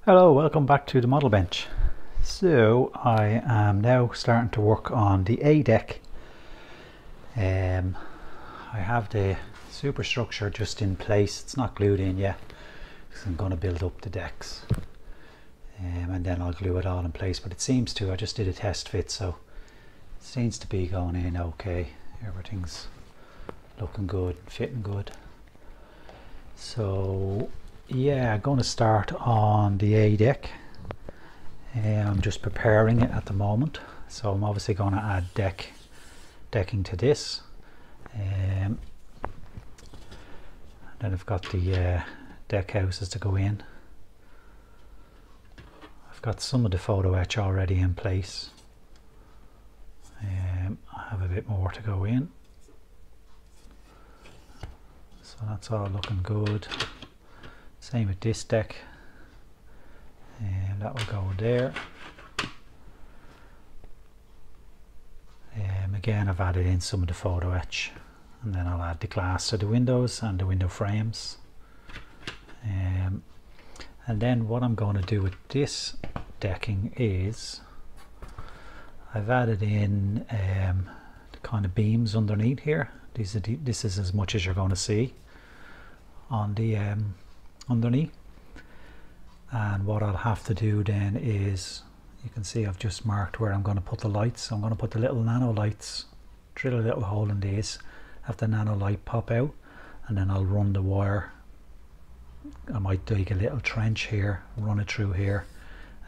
Hello, welcome back to the model bench. So I am now starting to work on the A deck. I have the superstructure just in place. It's not glued in yet because I'm going to build up the decks and then I'll glue it all in place, but it seems to, I just did a test fit, so it seems to be going in okay. Everything's looking good, fitting good. So yeah, I'm going to start on the A deck. I'm just preparing it at the moment, so I'm obviously going to add decking to this. Then I've got the deck houses to go in. I've got some of the photo etch already in place. I have a bit more to go in, so that's all looking good. Same with this deck, and that will go there. Again, I've added in some of the photo etch, and then I'll add the glass to the windows and the window frames. And then what I'm going to do with this decking is I've added in the kind of beams underneath here. This is as much as you're going to see on the underneath. And what I'll have to do then is, you can see I've just marked where I'm going to put the lights. So I'm going to put the little nano lights, drill a little hole in these, have the nano light pop out, and then I'll run the wire. I might dig a little trench here, run it through here,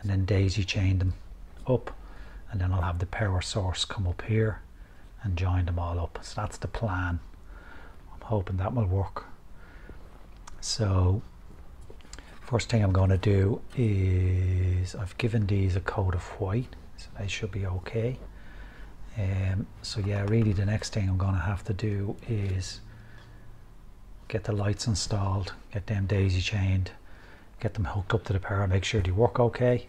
and then daisy chain them up, and then I'll have the power source come up here and join them all up. So that's the plan. I'm hoping that will work. So first thing I'm going to do is, I've given these a coat of white, so they should be okay. So yeah, really the next thing I'm going to have to do is get the lights installed, get them daisy chained, get them hooked up to the power, make sure they work okay.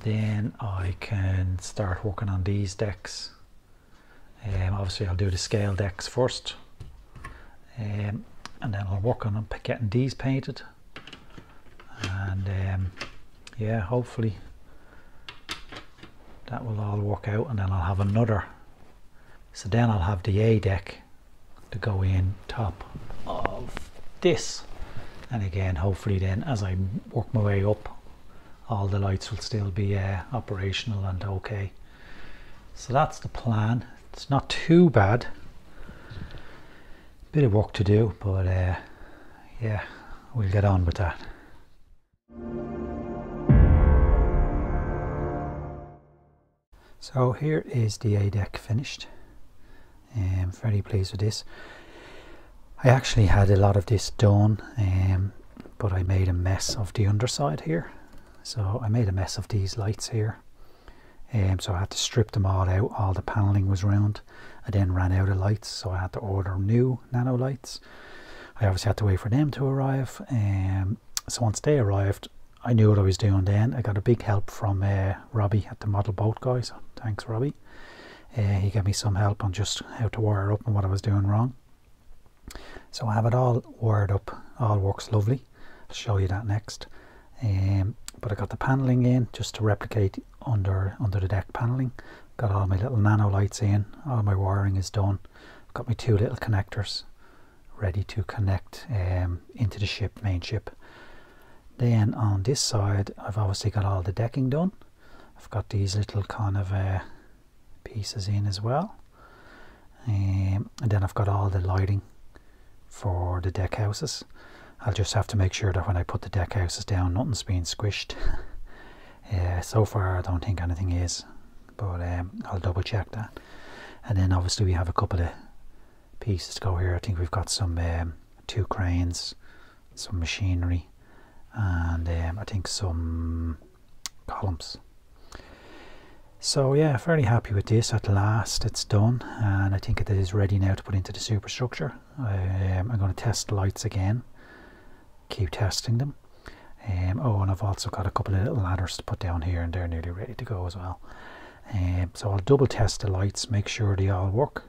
Then I can start working on these decks. Obviously I'll do the scale decks first, and then I'll work on them, getting these painted. And yeah, hopefully that will all work out, and then I'll have another, so then I'll have the A deck to go in top of this. And again, hopefully then as I work my way up, all the lights will still be operational and okay. So that's the plan. It's not too bad, bit of work to do, but yeah, we'll get on with that. So here is the A deck finished. I'm very pleased with this. I actually had a lot of this done, but I made a mess of the underside here. So I made a mess of these lights here. So I had to strip them all out. All the paneling was round. I then ran out of lights, so I had to order new nano lights. I obviously had to wait for them to arrive. So once they arrived, I knew what I was doing then. I got a big help from Robbie at the Model Boat Guys. So thanks, Robbie. He gave me some help on just how to wire up and what I was doing wrong. So I have it all wired up. All works lovely. I'll show you that next. But I got the paneling in just to replicate under the deck paneling. Got all my little nano lights in. All my wiring is done. I've got my two little connectors ready to connect into the ship, main ship. Then on this side, I've obviously got all the decking done. I've got these little kind of pieces in as well. And then I've got all the lighting for the deck houses. I'll just have to make sure that when I put the deck houses down, nothing's being squished. So far I don't think anything is, but I'll double check that. And then obviously we have a couple of pieces to go here. I think we've got some 2 cranes, some machinery, and I think some columns. So yeah, fairly happy with this. At last it's done, and I think it is ready now to put into the superstructure. I'm going to test the lights again, keep testing them. Oh, and I've also got a couple of little ladders to put down here, and they're nearly ready to go as well. So I'll double test the lights, make sure they all work,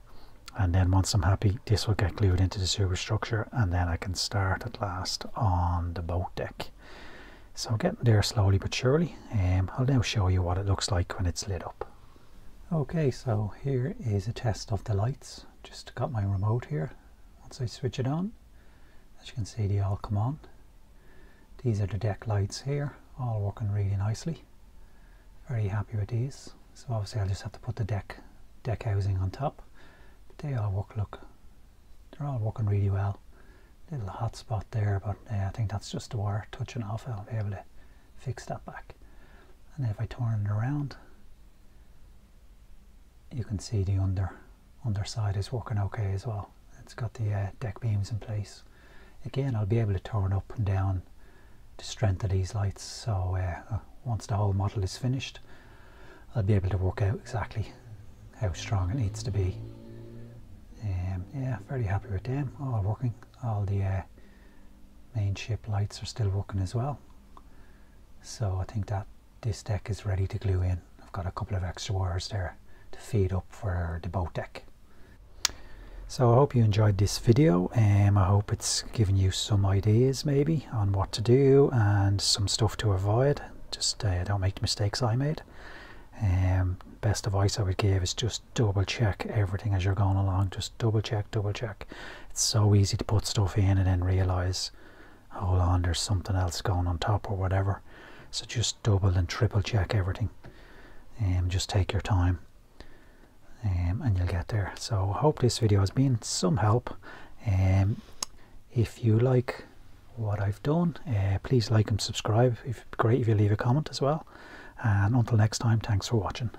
and then once I'm happy, this will get glued into the superstructure, and then I can start at last on the boat deck. So getting there slowly but surely. I'll now show you what it looks like when it's lit up. Okay, so here is a test of the lights. Just got my remote here. Once I switch it on, as you can see, they all come on. These are the deck lights here, all working really nicely. Very happy with these. So obviously I'll just have to put the deck housing on top. But they all work, look, they're all working really well. Little hot spot there, but I think that's just the wire touching off. I'll be able to fix that back. And if I turn it around, you can see the underside is working okay as well. It's got the deck beams in place. Again, I'll be able to turn up and down the strength of these lights, so once the whole model is finished, I'll be able to work out exactly how strong it needs to be. Yeah, very happy with them, all working. All the main ship lights are still working as well. So I think that this deck is ready to glue in. I've got a couple of extra wires there to feed up for the boat deck. So I hope you enjoyed this video. I hope it's given you some ideas maybe on what to do and some stuff to avoid. Just don't make the mistakes I made. Best advice I would give is just double check everything as you're going along. Just double check. It's so easy to put stuff in and then realize, hold on, there's something else going on top or whatever. So just double and triple check everything. Just take your time, and you'll get there. So I hope this video has been some help. If you like what I've done, please like and subscribe. It'd be great if you leave a comment as well. And until next time, thanks for watching.